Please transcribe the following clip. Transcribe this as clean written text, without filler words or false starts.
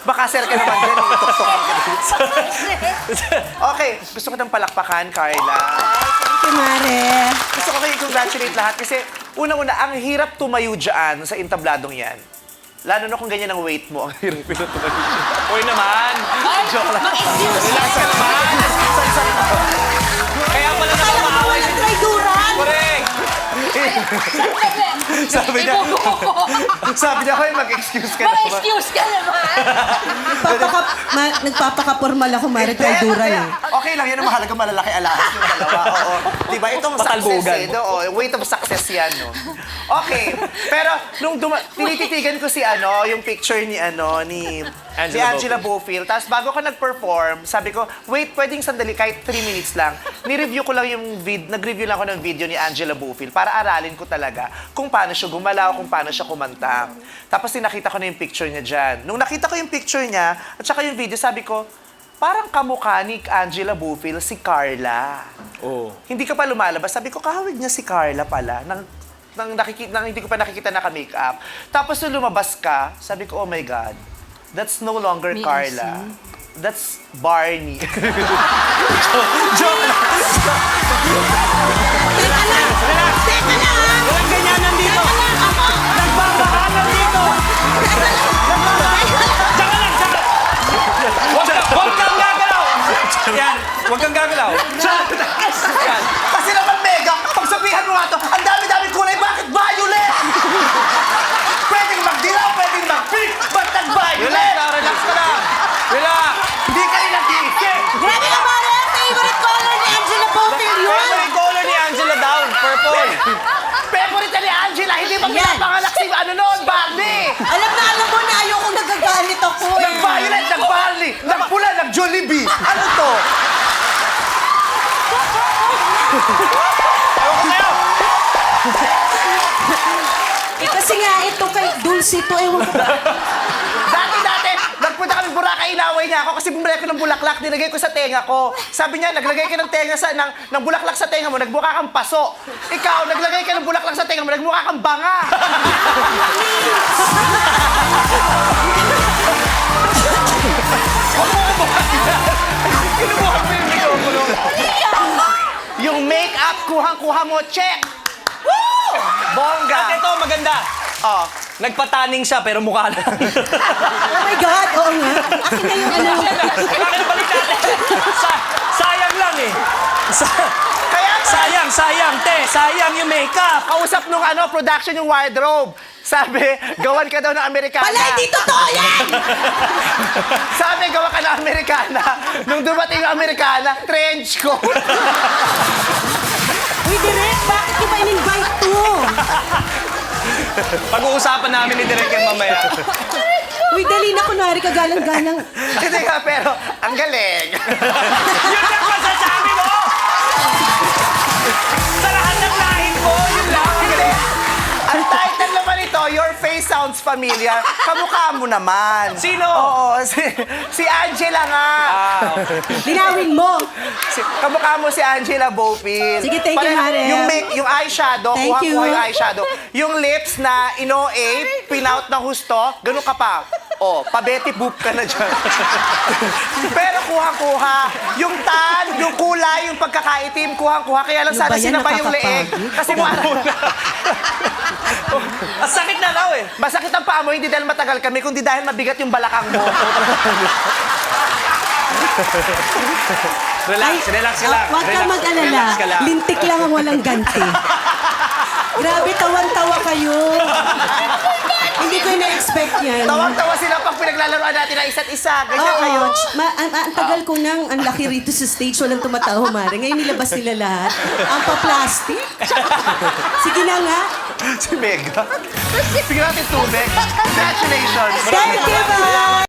Baka sir ka naman dyan, ituktukan ka dito. Okay, gusto ko ng palakpakan, Carla. Thank you, Mare. Gusto ko kayo congratulate lahat kasi unang-una, ang hirap tumayo dyan sa intabladong yan. Lalo na kung ganyan ang weight mo, ang hirap tumayo dyan. Uy naman! Joke lang. Relax ka naman! Kaya pala naman maaway si... Trayduran! Correct! Sabi niya, hoy, mag-excuse ka naman. Mag-excuse ka naman. Nagpapaka-formal ako, Mare, trayduran eh. Okay lang, yan ang mahalaga, malalaki alahas yung dalawa. Oo. Diba, itong success Patalbogan. eh. Oo, weight of success yan, no? Okay, pero nung tinititigan ko si yung picture ni Angela Bofill. Tapos bago ko nag-perform, sabi ko, wait, pwedeng sandali, kahit 3 minutes lang. Ni-review ko lang yung nag-review lang ako ng video ni Angela Bofill para aralin ko talaga kung paano siya gumalaw, kung paano siya kumanta. Tapos nakita ko na yung picture niya dyan. Nung nakita ko yung picture niya, at saka yung video, sabi ko, parang kamukha ni Angela Bofill si Carla. Oh. Hindi ka pa lumalabas. Sabi ko, kahawig niya si Carla pala. Nang hindi ko pa nakikita naka-makeup. Tapos nung lumabas ka, sabi ko, oh my God, that's no longer Carla. That's Barney. Joke lang. Teka lang! Walang ganyanan dito! Nagbabahalan dito! Tsaka lang! Huwag kang gagalaw! Yan, huwag kang gagalaw. Yan. Kasi naman, Mega, pagsabihan mo nga to, ang dami-dami kulay, bakit violet? Pwedeng magdilaw, pwedeng mag-pink, ba't nag-violet? Relax ka lang! Relax! Hindi ka rin nag-iisip. Grabe ka, Mare! Favorite color ni Angela Bofill yun! Favorite color ni Angela down, purple. Favorite na ni Angela, hindi ba Yan. pinapanganak si noon, Barney? Alam mo na ayokong nagagalit ako eh. Nag-violet, nag-barley, nag-pula, nag-jollibee. Ano to? Kasi nga, ito kay Dulce to, ewan ko ba? Dati, nagpunta kami Boracay, inaway niya ako kasi bumili ko ng bulaklak, nilagay ko sa tenga ko. Sabi niya, naglagay ka ng ng bulaklak sa tenga mo, nagmukha kang paso. Ikaw, naglagay ka ng bulaklak sa tenga mo, nagmukha kang banga. Kinubuha mo yung mikropono. Yung make-up, kuhang-kuha mo, check. Woo! Bongga. At ito, maganda. Oh. Nagpataning siya, pero mukha lang. Oh my God, oo nga. Akin na yung ano. Bakit balik natin? Sayang lang eh. Kaya Sayang, te. Sayang yung makeup. kausap nung production yung wardrobe. Sabi, gawan ka daw ng Amerikana. Wala, hindi totoo yan! Sabi, gawa ka ng Amerikana. Nung dumating yung Amerikana, trench coat. Uy, Direk, bakit ko ba in-invite to? Pag-uusapan namin ni Direk yan mamaya. Uy, dali na, kunwari ka galang-galang. Hindi nga, pero ang galing. Yun ang masasabi mo! Sa lahat ng lahin ko, yun lang. Hindi. Ang title naman ito, Your Face Sounds Familiar. Kamukha mo naman. Sino? Oo, si Angela nga. Linawin mo. Kamukha mo si Angela Bofill. Sige, thank you, Mare. Yung eyeshadow, Thank kuha-kuha you. yung eyeshadow. Yung lips na ino-ape, pinout ng husto, ganun ka pa. Oh, pa-Betty Boop ka na dyan. Pero kuha-kuha. Yung tan, yung kulay, yung pagkakaitim, kuha-kuha. Kaya lang Ano sana ba yan? sinabay yung leeg. Nakakapagod. Kasi Ang sakit na daw eh. masakit ang paa mo, hindi dahil matagal kami, kundi dahil mabigat yung balakang mo. Relax ka lang. Huwag kang mag-alala. Relax ka lang. Lintik lang ang walang ganti. Grabe, tawan-tawa kayo. Hindi ko na-expect yan. Tawang-tawa sila pag pinaglalaroan natin ng isa't isa. Ganyan Oo. kayo. Ang tagal ko nang ang laki rito sa stage, walang tumatawa, Mare. Ngayon nilabas nila lahat. Ang pa-plastic. Sige na nga. Si Mega. Sige natin tubig. Congratulations. Thank you, bye!